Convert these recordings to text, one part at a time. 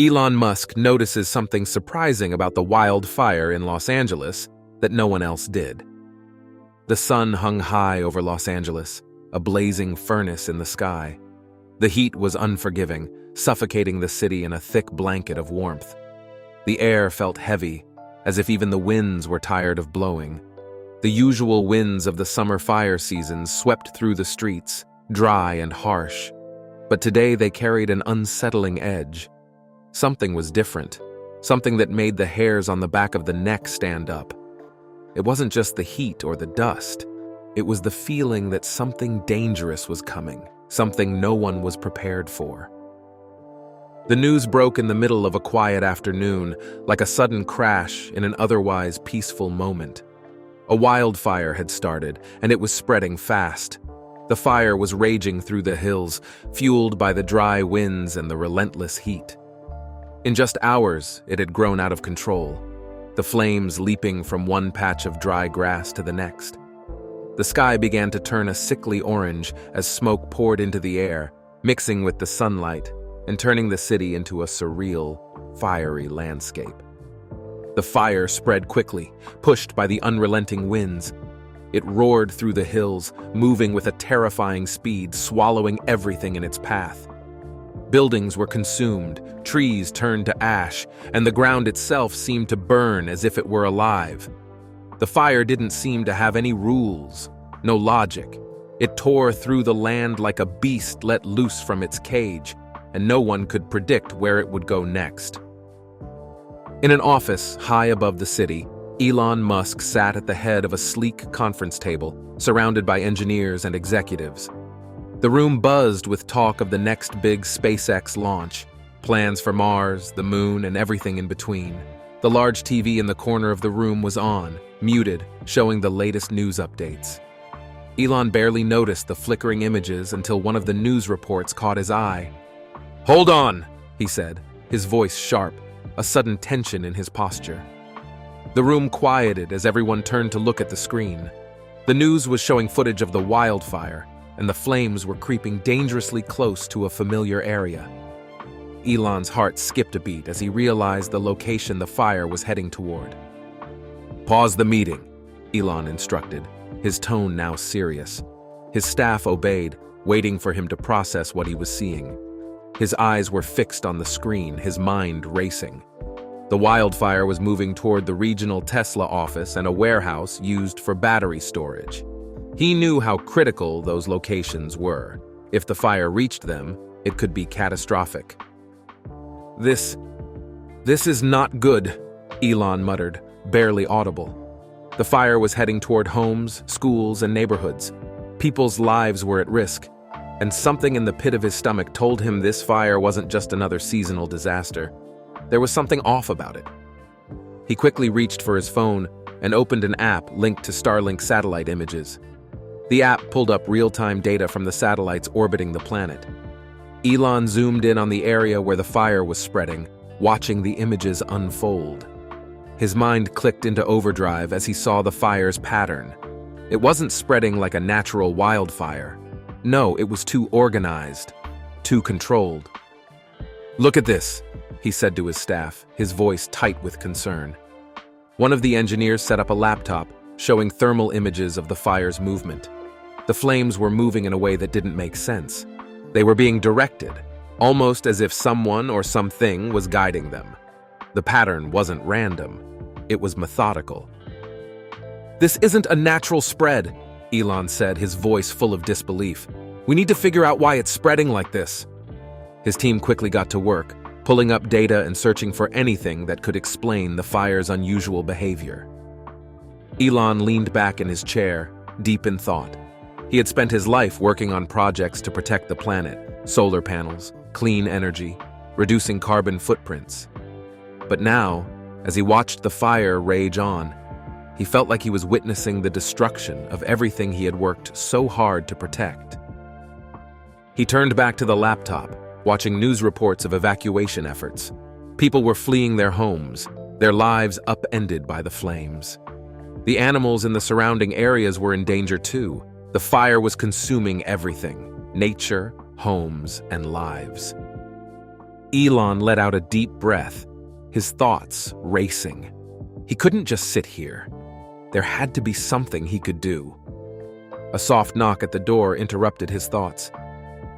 Elon Musk notices something surprising about the wildfire in Los Angeles that no one else did. The sun hung high over Los Angeles, a blazing furnace in the sky. The heat was unforgiving, suffocating the city in a thick blanket of warmth. The air felt heavy, as if even the winds were tired of blowing. The usual winds of the summer fire season swept through the streets, dry and harsh. But today they carried an unsettling edge. Something was different, something that made the hairs on the back of the neck stand up. It wasn't just the heat or the dust. It was the feeling that something dangerous was coming, something no one was prepared for. The news broke in the middle of a quiet afternoon, like a sudden crash in an otherwise peaceful moment. A wildfire had started, and it was spreading fast. The fire was raging through the hills, fueled by the dry winds and the relentless heat. In just hours, it had grown out of control, the flames leaping from one patch of dry grass to the next. The sky began to turn a sickly orange as smoke poured into the air, mixing with the sunlight and turning the city into a surreal, fiery landscape. The fire spread quickly, pushed by the unrelenting winds. It roared through the hills, moving with a terrifying speed, swallowing everything in its path. Buildings were consumed, trees turned to ash, and the ground itself seemed to burn as if it were alive. The fire didn't seem to have any rules, no logic. It tore through the land like a beast let loose from its cage, and no one could predict where it would go next. In an office high above the city, Elon Musk sat at the head of a sleek conference table, surrounded by engineers and executives. The room buzzed with talk of the next big SpaceX launch, plans for Mars, the moon, and everything in between. The large TV in the corner of the room was on, muted, showing the latest news updates. Elon barely noticed the flickering images until one of the news reports caught his eye. "Hold on," he said, his voice sharp, a sudden tension in his posture. The room quieted as everyone turned to look at the screen. The news was showing footage of the wildfire, and the flames were creeping dangerously close to a familiar area. Elon's heart skipped a beat as he realized the location the fire was heading toward. "Pause the meeting," Elon instructed, his tone now serious. His staff obeyed, waiting for him to process what he was seeing. His eyes were fixed on the screen, his mind racing. The wildfire was moving toward the regional Tesla office and a warehouse used for battery storage. He knew how critical those locations were. If the fire reached them, it could be catastrophic. This is not good," Elon muttered, barely audible. The fire was heading toward homes, schools, and neighborhoods. People's lives were at risk, and something in the pit of his stomach told him this fire wasn't just another seasonal disaster. There was something off about it. He quickly reached for his phone and opened an app linked to Starlink satellite images. The app pulled up real-time data from the satellites orbiting the planet. Elon zoomed in on the area where the fire was spreading, watching the images unfold. His mind clicked into overdrive as he saw the fire's pattern. It wasn't spreading like a natural wildfire. No, it was too organized, too controlled. "Look at this," he said to his staff, his voice tight with concern. One of the engineers set up a laptop, showing thermal images of the fire's movement. The flames were moving in a way that didn't make sense. They were being directed, almost as if someone or something was guiding them. The pattern wasn't random. It was methodical. "This isn't a natural spread," Elon said, his voice full of disbelief. "We need to figure out why it's spreading like this." His team quickly got to work, pulling up data and searching for anything that could explain the fire's unusual behavior. Elon leaned back in his chair, deep in thought. He had spent his life working on projects to protect the planet, solar panels, clean energy, reducing carbon footprints. But now, as he watched the fire rage on, he felt like he was witnessing the destruction of everything he had worked so hard to protect. He turned back to the laptop, watching news reports of evacuation efforts. People were fleeing their homes, their lives upended by the flames. The animals in the surrounding areas were in danger too. The fire was consuming everything: nature, homes, and lives. Elon let out a deep breath, his thoughts racing. He couldn't just sit here. There had to be something he could do. A soft knock at the door interrupted his thoughts.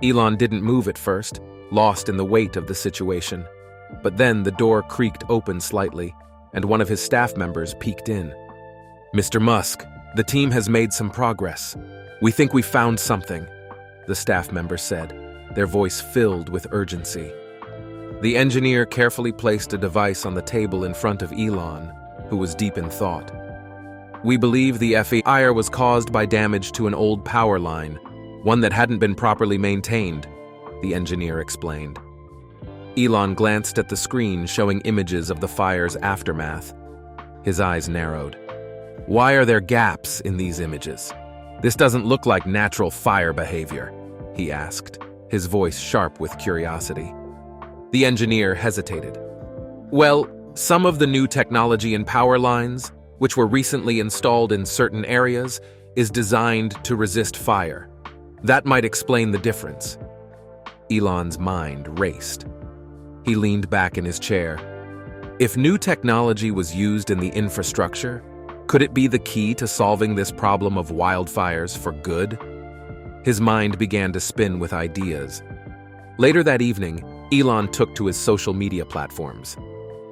Elon didn't move at first, lost in the weight of the situation. But then the door creaked open slightly, and one of his staff members peeked in. "Mr. Musk, the team has made some progress. We think we found something," the staff member said, their voice filled with urgency. The engineer carefully placed a device on the table in front of Elon, who was deep in thought. "We believe the fire was caused by damage to an old power line, one that hadn't been properly maintained," the engineer explained. Elon glanced at the screen showing images of the fire's aftermath. His eyes narrowed. "Why are there gaps in these images? This doesn't look like natural fire behavior," he asked, his voice sharp with curiosity. The engineer hesitated. "Well, some of the new technology in power lines, which were recently installed in certain areas, is designed to resist fire. That might explain the difference." Elon's mind raced. He leaned back in his chair. If new technology was used in the infrastructure, could it be the key to solving this problem of wildfires for good? His mind began to spin with ideas. Later that evening, Elon took to his social media platforms.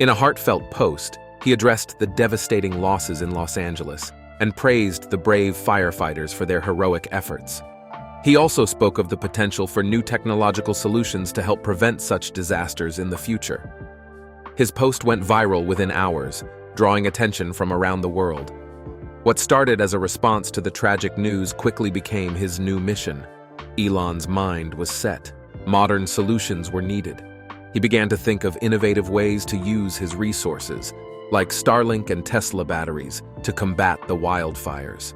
In a heartfelt post, he addressed the devastating losses in Los Angeles and praised the brave firefighters for their heroic efforts. He also spoke of the potential for new technological solutions to help prevent such disasters in the future. His post went viral within hours, drawing attention from around the world. What started as a response to the tragic news quickly became his new mission. Elon's mind was set. Modern solutions were needed. He began to think of innovative ways to use his resources, like Starlink and Tesla batteries, to combat the wildfires.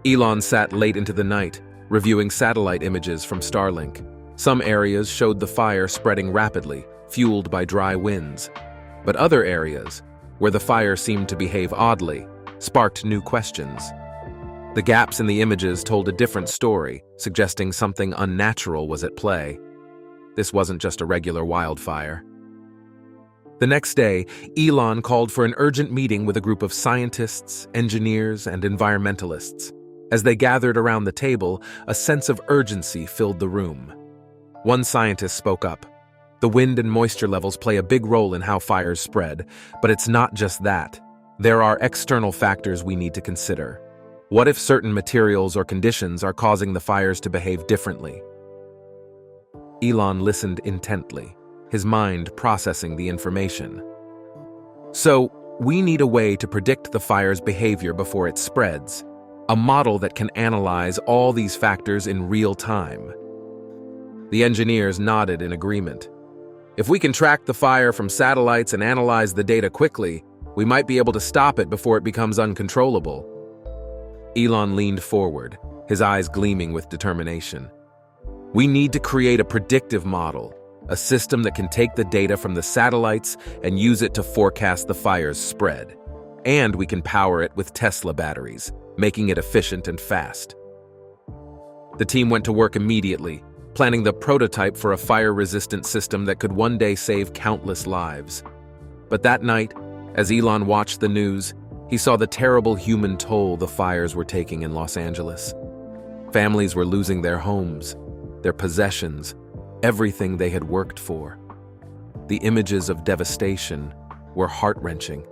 Elon sat late into the night, reviewing satellite images from Starlink. Some areas showed the fire spreading rapidly, fueled by dry winds. But other areas, where the fire seemed to behave oddly, sparked new questions. The gaps in the images told a different story, suggesting something unnatural was at play. This wasn't just a regular wildfire. The next day, Elon called for an urgent meeting with a group of scientists, engineers, and environmentalists. As they gathered around the table, a sense of urgency filled the room. One scientist spoke up. "The wind and moisture levels play a big role in how fires spread, but it's not just that. There are external factors we need to consider. What if certain materials or conditions are causing the fires to behave differently?" Elon listened intently, his mind processing the information. "So, we need a way to predict the fire's behavior before it spreads. A model that can analyze all these factors in real time." The engineers nodded in agreement. "If we can track the fire from satellites and analyze the data quickly, we might be able to stop it before it becomes uncontrollable." Elon leaned forward, his eyes gleaming with determination. "We need to create a predictive model, a system that can take the data from the satellites and use it to forecast the fire's spread. And we can power it with Tesla batteries, making it efficient and fast." The team went to work immediately, planning the prototype for a fire-resistant system that could one day save countless lives. But that night, as Elon watched the news, he saw the terrible human toll the fires were taking in Los Angeles. Families were losing their homes, their possessions, everything they had worked for. The images of devastation were heart-wrenching.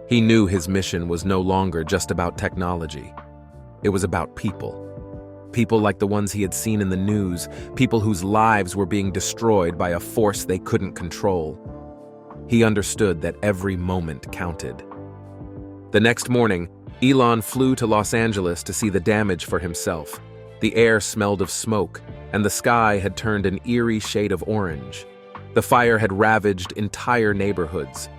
He knew his mission was no longer just about technology. It was about people. People like the ones he had seen in the news, people whose lives were being destroyed by a force they couldn't control. He understood that every moment counted. The next morning, Elon flew to Los Angeles to see the damage for himself. The air smelled of smoke, and the sky had turned an eerie shade of orange. The fire had ravaged entire neighborhoods.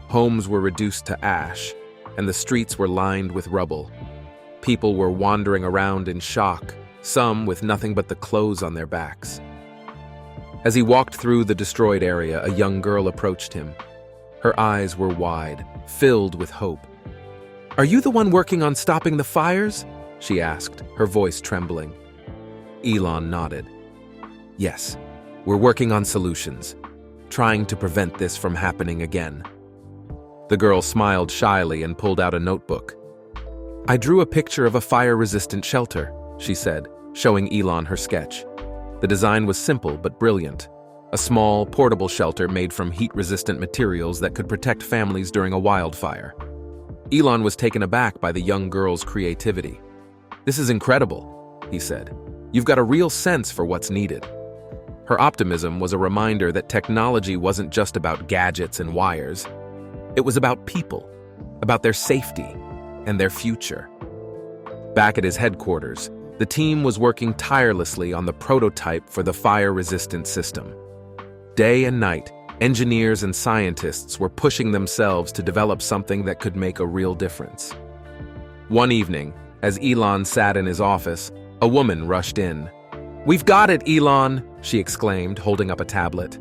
Homes were reduced to ash, and the streets were lined with rubble. People were wandering around in shock, some with nothing but the clothes on their backs. As he walked through the destroyed area, a young girl approached him. Her eyes were wide, filled with hope. "Are you the one working on stopping the fires?" she asked, her voice trembling. Elon nodded. "Yes, we're working on solutions. trying to prevent this from happening again. The girl smiled shyly and pulled out a notebook. "I drew a picture of a fire-resistant shelter," she said, showing Elon her sketch. The design was simple but brilliant. A small, portable shelter made from heat-resistant materials that could protect families during a wildfire. Elon was taken aback by the young girl's creativity. "This is incredible," he said. "You've got a real sense for what's needed." Her optimism was a reminder that technology wasn't just about gadgets and wires. It was about people, about their safety and their future. Back at his headquarters, the team was working tirelessly on the prototype for the fire-resistant system. Day and night, engineers and scientists were pushing themselves to develop something that could make a real difference. One evening, as Elon sat in his office, a woman rushed in. "We've got it, Elon!" she exclaimed, holding up a tablet.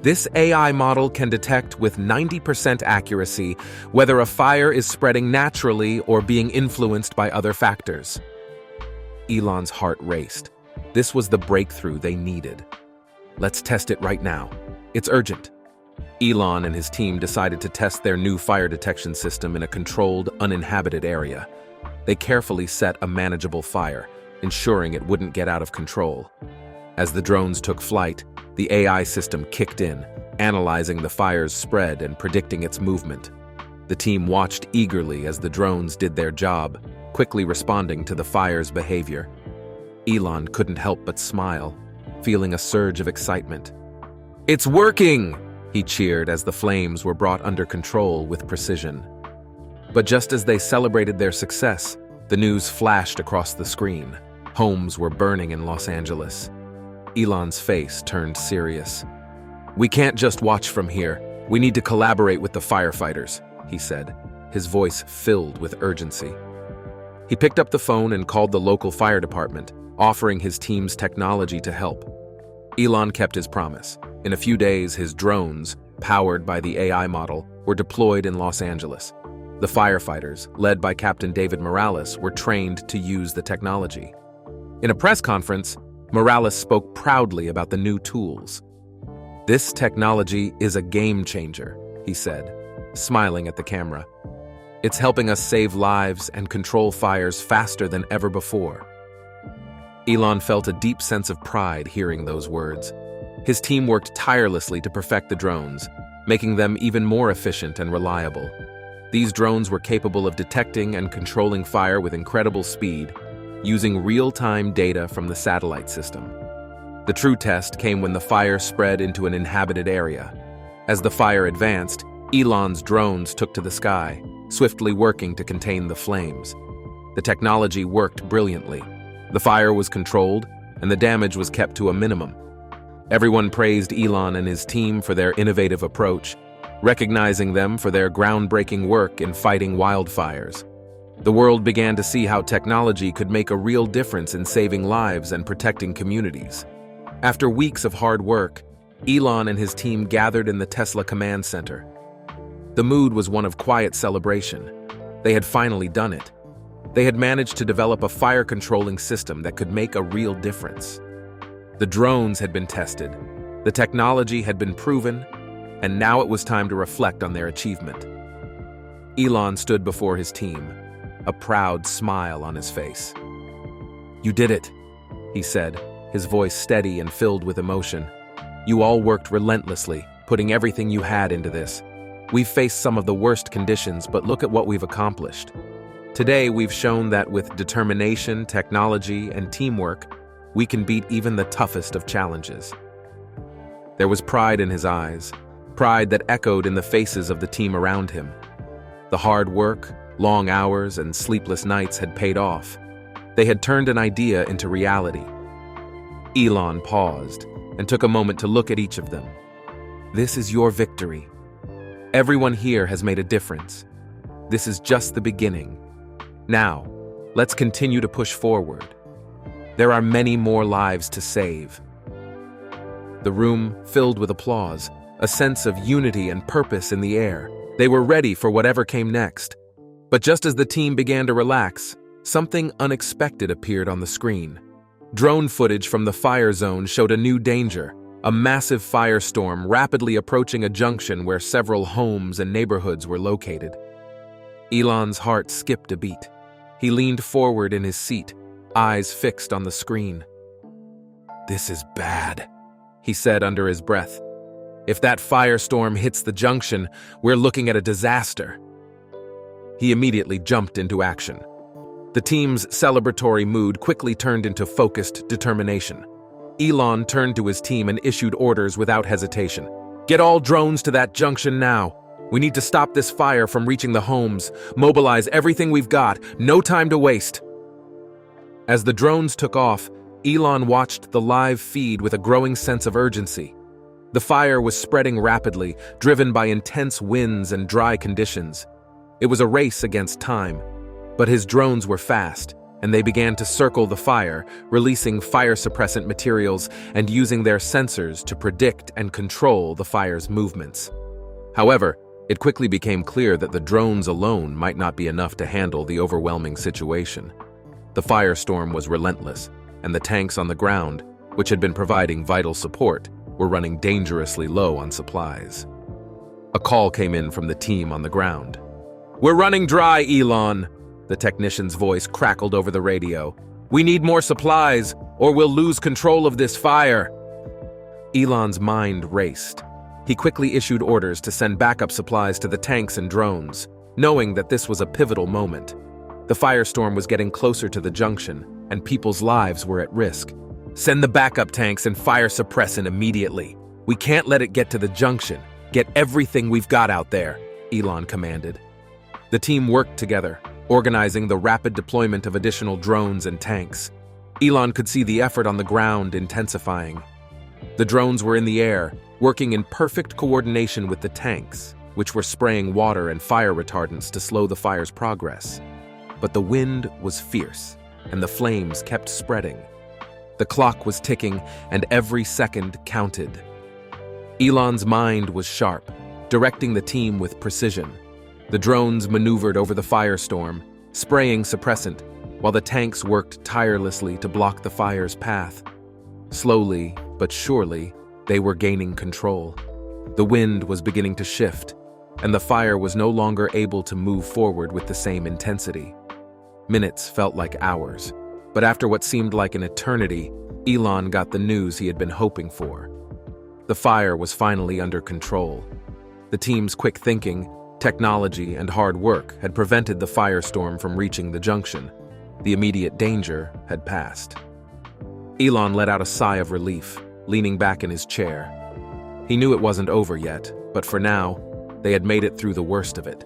"This AI model can detect with 90% accuracy whether a fire is spreading naturally or being influenced by other factors." Elon's heart raced. This was the breakthrough they needed. "Let's test it right now. It's urgent." Elon and his team decided to test their new fire detection system in a controlled, uninhabited area. They carefully set a manageable fire, ensuring it wouldn't get out of control. As the drones took flight, the AI system kicked in, analyzing the fire's spread and predicting its movement. The team watched eagerly as the drones did their job, quickly responding to the fire's behavior. Elon couldn't help but smile, feeling a surge of excitement. "It's working!" he cheered as the flames were brought under control with precision. But just as they celebrated their success, the news flashed across the screen. Homes were burning in Los Angeles. Elon's face turned serious. "We can't just watch from here. We need to collaborate with the firefighters," he said, his voice filled with urgency. He picked up the phone and called the local fire department, offering his team's technology to help. Elon kept his promise. In a few days, his drones, powered by the AI model, were deployed in Los Angeles. The firefighters, led by Captain David Morales, were trained to use the technology. In a press conference, Morales spoke proudly about the new tools. "This technology is a game changer," he said, smiling at the camera. "It's helping us save lives and control fires faster than ever before." Elon felt a deep sense of pride hearing those words. His team worked tirelessly to perfect the drones, making them even more efficient and reliable. These drones were capable of detecting and controlling fire with incredible speed, using real-time data from the satellite system. The true test came when the fire spread into an inhabited area. As the fire advanced, Elon's drones took to the sky, swiftly working to contain the flames. The technology worked brilliantly. The fire was controlled, and the damage was kept to a minimum. Everyone praised Elon and his team for their innovative approach, recognizing them for their groundbreaking work in fighting wildfires. The world began to see how technology could make a real difference in saving lives and protecting communities. After weeks of hard work, Elon and his team gathered in the Tesla command center. The mood was one of quiet celebration. They had finally done it. They had managed to develop a fire-controlling system that could make a real difference. The drones had been tested, the technology had been proven, and now it was time to reflect on their achievement. Elon stood before his team, a proud smile on his face. "You did it," he said, his voice steady and filled with emotion. "You all worked relentlessly, putting everything you had into this. We've faced some of the worst conditions, but look at what we've accomplished. Today, we've shown that with determination, technology, and teamwork, we can beat even the toughest of challenges." There was pride in his eyes, pride that echoed in the faces of the team around him. The hard work, long hours, and sleepless nights had paid off. They had turned an idea into reality. Elon paused and took a moment to look at each of them. "This is your victory. Everyone here has made a difference. This is just the beginning. Now, let's continue to push forward. There are many more lives to save." The room filled with applause, a sense of unity and purpose in the air. They were ready for whatever came next. But just as the team began to relax, something unexpected appeared on the screen. Drone footage from the fire zone showed a new danger. a massive firestorm rapidly approaching a junction where several homes and neighborhoods were located. Elon's heart skipped a beat. He leaned forward in his seat, eyes fixed on the screen. "This is bad," he said under his breath. "If that firestorm hits the junction, we're looking at a disaster." He immediately jumped into action. The team's celebratory mood quickly turned into focused determination. Elon turned to his team and issued orders without hesitation. "Get all drones to that junction now. We need to stop this fire from reaching the homes. Mobilize everything we've got. No time to waste." As the drones took off, Elon watched the live feed with a growing sense of urgency. The fire was spreading rapidly, driven by intense winds and dry conditions. It was a race against time, but his drones were fast, and they began to circle the fire, releasing fire-suppressant materials and using their sensors to predict and control the fire's movements. However, it quickly became clear that the drones alone might not be enough to handle the overwhelming situation. The firestorm was relentless, and the tanks on the ground, which had been providing vital support, were running dangerously low on supplies. A call came in from the team on the ground. "We're running dry, Elon," the technician's voice crackled over the radio. "We need more supplies, or we'll lose control of this fire." Elon's mind raced. He quickly issued orders to send backup supplies to the tanks and drones, knowing that this was a pivotal moment. The firestorm was getting closer to the junction, and people's lives were at risk. "Send the backup tanks and fire suppressant immediately. We can't let it get to the junction. Get everything we've got out there," Elon commanded. The team worked together, organizing the rapid deployment of additional drones and tanks. Elon could see the effort on the ground intensifying. The drones were in the air, working in perfect coordination with the tanks, which were spraying water and fire retardants to slow the fire's progress. But the wind was fierce, and the flames kept spreading. The clock was ticking, and every second counted. Elon's mind was sharp, directing the team with precision. The drones maneuvered over the firestorm, spraying suppressant, while the tanks worked tirelessly to block the fire's path. Slowly but surely, they were gaining control. The wind was beginning to shift, and the fire was no longer able to move forward with the same intensity. Minutes felt like hours, but after what seemed like an eternity, Elon got the news he had been hoping for. The fire was finally under control. The team's quick thinking, technology, and hard work had prevented the firestorm from reaching the junction. The immediate danger had passed. Elon let out a sigh of relief, leaning back in his chair. He knew it wasn't over yet, but for now, they had made it through the worst of it.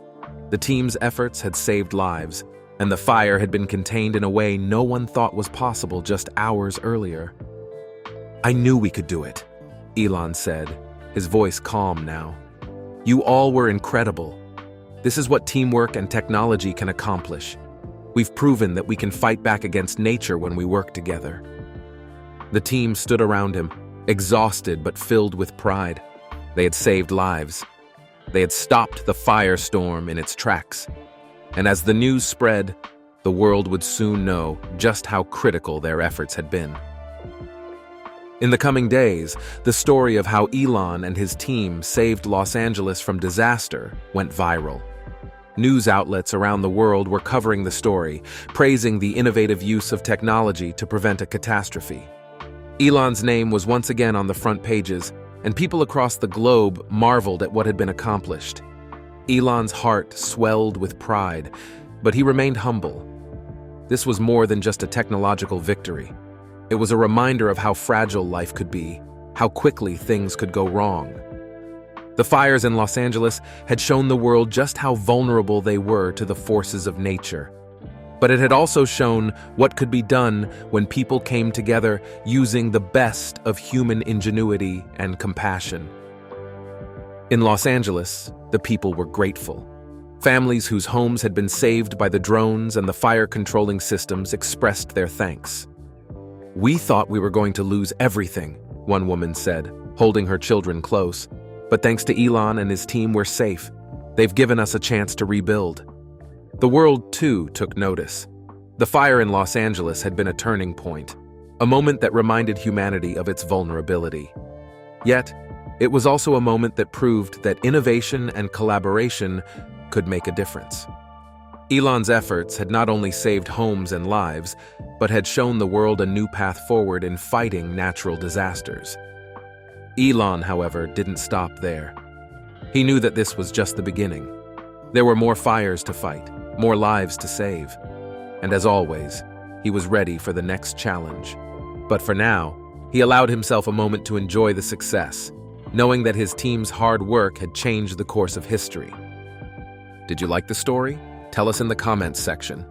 The team's efforts had saved lives, and the fire had been contained in a way no one thought was possible just hours earlier. "I knew we could do it," Elon said, his voice calm now. "You all were incredible. This is what teamwork and technology can accomplish. We've proven that we can fight back against nature when we work together." The team stood around him, exhausted but filled with pride. They had saved lives. They had stopped the firestorm in its tracks. And as the news spread, the world would soon know just how critical their efforts had been. In the coming days, the story of how Elon and his team saved Los Angeles from disaster went viral. News outlets around the world were covering the story, praising the innovative use of technology to prevent a catastrophe. Elon's name was once again on the front pages, and people across the globe marveled at what had been accomplished. Elon's heart swelled with pride, but he remained humble. This was more than just a technological victory. It was a reminder of how fragile life could be, how quickly things could go wrong. The fires in Los Angeles had shown the world just how vulnerable they were to the forces of nature. But it had also shown what could be done when people came together using the best of human ingenuity and compassion. In Los Angeles, the people were grateful. Families whose homes had been saved by the drones and the fire-controlling systems expressed their thanks. "We thought we were going to lose everything," one woman said, holding her children close. "But thanks to Elon and his team, we're safe. They've given us a chance to rebuild." The world, too, took notice. The fire in Los Angeles had been a turning point, a moment that reminded humanity of its vulnerability. Yet, it was also a moment that proved that innovation and collaboration could make a difference. Elon's efforts had not only saved homes and lives, but had shown the world a new path forward in fighting natural disasters. Elon, however, didn't stop there. He knew that this was just the beginning. There were more fires to fight, more lives to save. And as always, he was ready for the next challenge. But for now, he allowed himself a moment to enjoy the success, knowing that his team's hard work had changed the course of history. Did you like the story? Tell us in the comments section.